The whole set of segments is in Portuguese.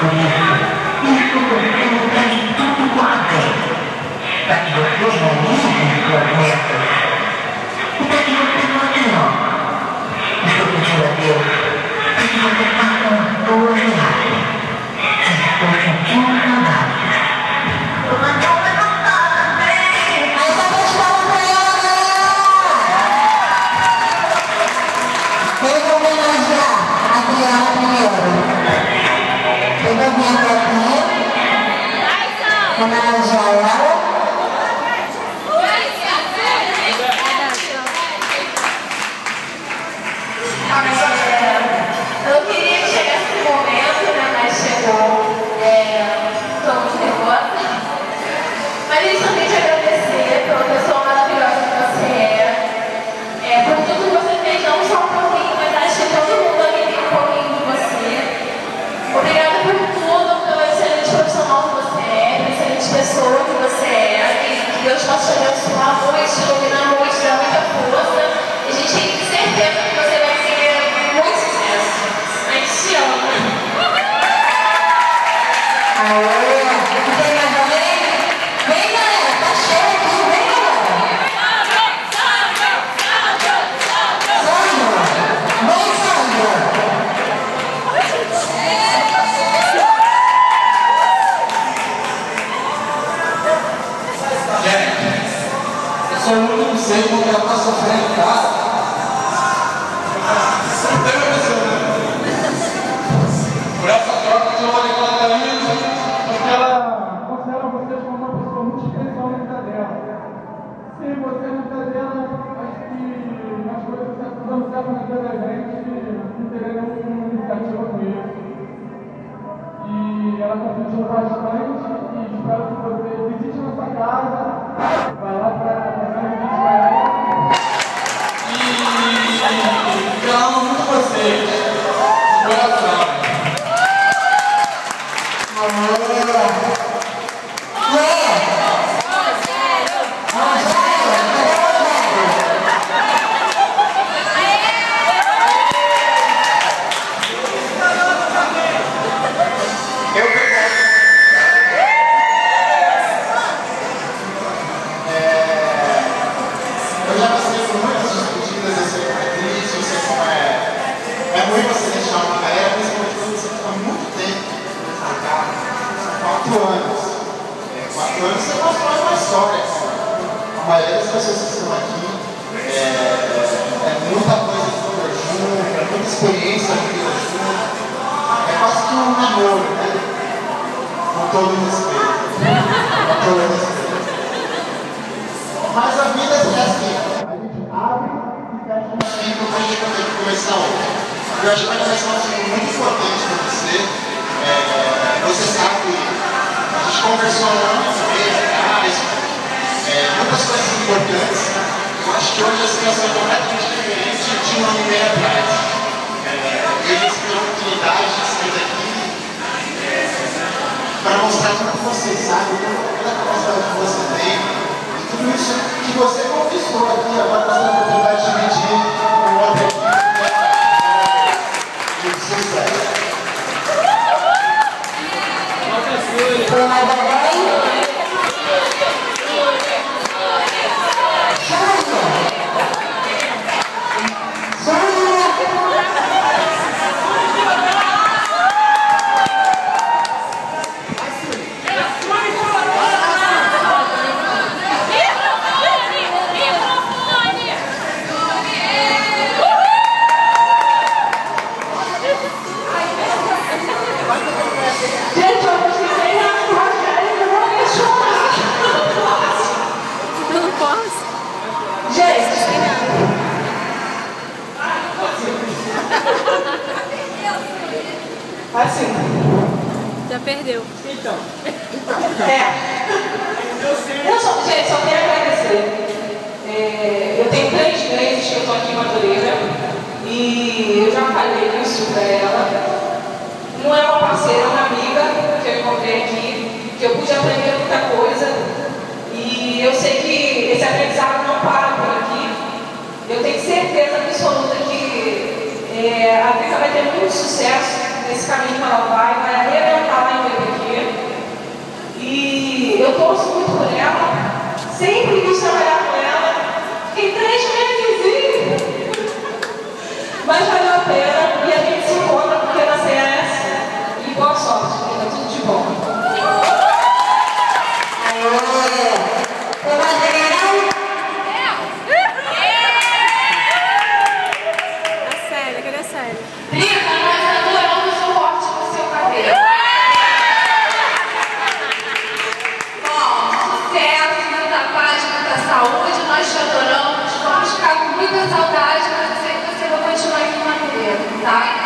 Por isso você não tem tudo correto, para que você realize suas metas e para que você volte logo. Estou pedindo a Deus para que você faça uma boa viagem. Estou sentindo saudades. Homenagear ela. Eu queria chegar nesse momento, né, mas chegou. Estou muito nervosa. Mas a gente também te agradecer pela pessoa maravilhosa que você por tudo que você fez, não só por mim, mas acho que todo mundo aqui tem um pouquinho de você. Obrigada por tudo, pelo excelente profissional que você pela excelente pessoa que você que Deus possa te abençoar muito, te iluminar muito, te dar muita força. E a gente tem certeza que você vai ter muito sucesso. A gente te ama. Aê! Tem mais alguém? Vem, galera, tá cheio aqui, vem, galera. Sandra! Vem, Sandra! Eu não sei como ela está sofrendo em casa. Não tem uma pessoa, né? Por essa troca que eu olhei com a Thaís, porque ela considera você como uma pessoa muito especial na vida dela. Sem você na vida dela, acho que as coisas estão dando certo na vida da gente, não teria nenhuma iniciativa com isso. E ela está pedindo bastante e espero que você visite nossa casa, vai lá para e eu amo muito vocês, de coração. Eu já passei por muitas despedidas, eu sei como é triste, eu sei como é ruim você deixar uma galera, principalmente quando você fica muito tempo na casa, 4 anos. 4 anos você constrói uma história. A maioria das pessoas que estão aqui é muita coisa que foi junto, é muita experiência que foi junto. É quase que um namoro, né? Com todo respeito. Com todo respeito. Mas a vida é assim. A gente abre e fecha um ciclo para a gente poder começar outro. Eu acho que vai começar um ciclo muito importante para você. Você sabe, a gente conversou há anos atrás, muitas coisas importantes. Eu acho que hoje a situação é completamente diferente de um ano e meio atrás. Eu recebi a oportunidade de sair daqui para mostrar tudo que você sabe, toda a capacidade que você tem. Tudo isso que você conquistou aqui, agora você tem a oportunidade de dividir com outra equipe de sucesso. Tem mais alguém? Assim. Já perdeu. Então. Gente, só quero agradecer. Eu tenho 3 meses que eu estou aqui em Madureira e eu já falei isso para ela. Não é uma parceira, é uma amiga que eu encontrei aqui, que eu pude aprender muita coisa e eu sei que esse aprendizado não para por aqui. Eu tenho certeza absoluta que a Drica vai ter muito sucesso nesse caminho que ela vai arrebentar sorte, querida. Tudo de bom. Tem mais ninguém não? A Célia, cadê a Célia? Rita, nós adoramos o corte do seu cabelo. Bom, sucesso, muita paz, muita saúde. Nós te adoramos. Vamos ficar com muita saudade, mas eu sei que você vai continuar aqui na Madureira, tá?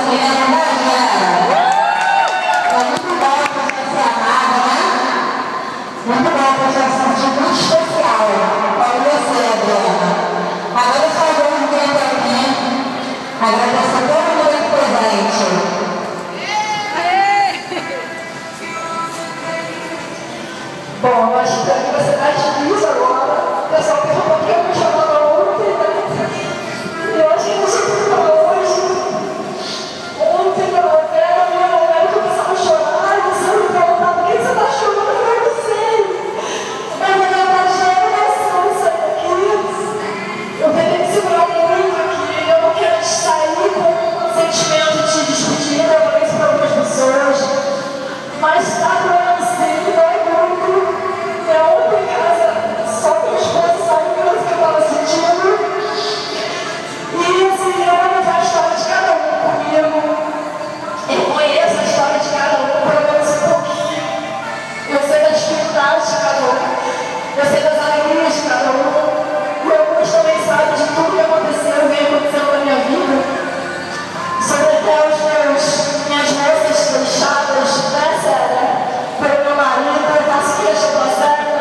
mulher, não dá, Adriana? É muito bom a pessoa ser amada, né? Muito bom a pessoa se sentir muito especial. Olha você, Adriana. Agora eu só vou um tempo aqui, agradecer a todo mundo aqui presente. Bom, eu acho que vai ser mais difícil agora. O pessoal perguntou que eu me chamava ontem, né? E eu acho que não sei o que falar hoje. Ontem, na novela, eu começava a chorar e você me perguntava por que você está chorando, eu não sei. Mas na verdade já era emoção sair daqui. Eu tenho que segurar muito aqui. Eu não quero sair com um sentimento de despedida. Eu falei isso para algumas pessoas. Mas está doendo sim, dói muito. Ontem em casa, só que minha esposa sabia o que eu estava sentindo. E assim, eu vou contar a história de cada um comigo. Eu conheço a história de cada um, pelo menos um pouquinho. Eu sei das dificuldades de cada um. Eu sei das alegrias de cada um. E alguns também sabem de tudo que aconteceu e vem acontecendo na minha vida. Sobre até minhas moças deixadas, né, Séria? Pelo meu marido, eu faço queixa da Séria.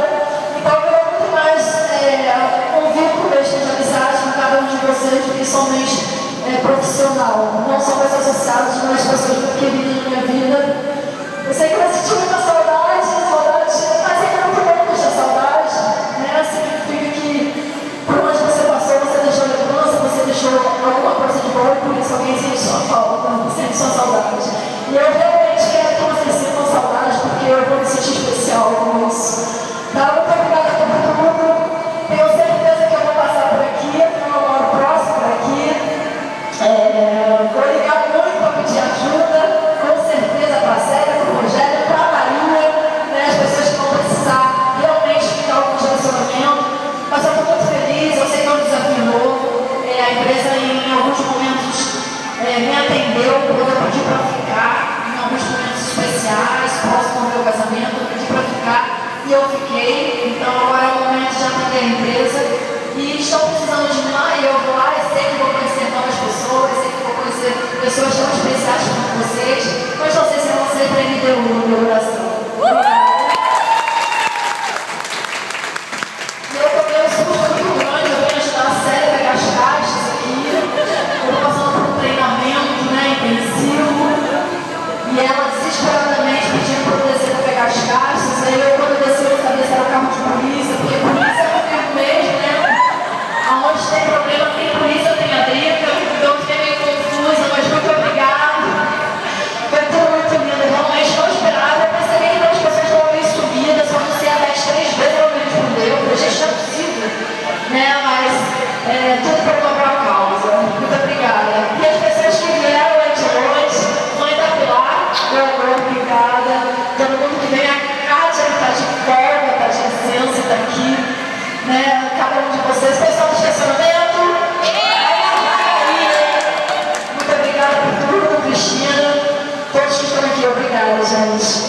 Então eu vou muito mais convívio mesmo de amizade com cada um de vocês, principalmente profissional. Não só pessoas associadas, mas pessoas muito queridas na minha vida. Eu sei que vai sentir muita saudade, mas é muito bom deixar saudade, né? Significa que por onde você passou, você deixou lembrança, você deixou alguma coisa de boa, e por isso alguém sente sua falta, sente sua saudade. E eu realmente quero que vocês sintam saudade, porque eu vou me sentir especial com isso. Tá? Muito obrigada por tudo. Tenho certeza que eu vou passar por aqui, eu moro próximo por aqui. Vou ligar muito para pedir ajuda, com certeza para a Célia, para o Rogério, para a Maria, né? As pessoas que vão precisar realmente ficar algum direcionamento. Mas eu estou muito feliz, eu sei que é um desafio novo. A empresa em alguns momentos me atendeu, quando eu pedi para ficar, em alguns momentos especiais, próximo ao meu casamento, eu pedi para ficar e eu fiquei. Então agora é o momento de atender a empresa. E estão precisando de mim lá, e eu vou lá, eu sei que vou conhecer novas pessoas, eu sei que vou conhecer pessoas tão especiais como vocês, mas vocês vão ser empreendedores no meu coração. E eu tomei um susto muito grande, eu venho ajudar a Célia a pegar as caixas aqui, eu estou passando por um treinamento, né, intensivo, e ela desesperadamente pedindo para eu descer para pegar as caixas. Aí eu, quando eu desci, eu sabia se era o carro de polícia, porque polícia é comigo mesmo, né? Aonde tem problema, tem polícia, tem a briga. Eu fiquei meio confusa, mas muito obrigada. Foi tudo muito lindo, realmente não esperava. Eu percebi que as pessoas estão meio subidas, só não sei a 10, 3 vezes ela me respondeu. Eu falei, gente, não é possível, né? Mas tudo por uma boa causa. Muito obrigada. E as pessoas que vieram lá de longe, mãe da Pilar, meu amor, obrigada. Todo mundo que vem, a Kátia que está de folga, está de licença, está aqui, né? Cada um de vocês, pessoal do estacionamento. Muito obrigada por tudo, Cristina. Todos que estão aqui, obrigada, gente.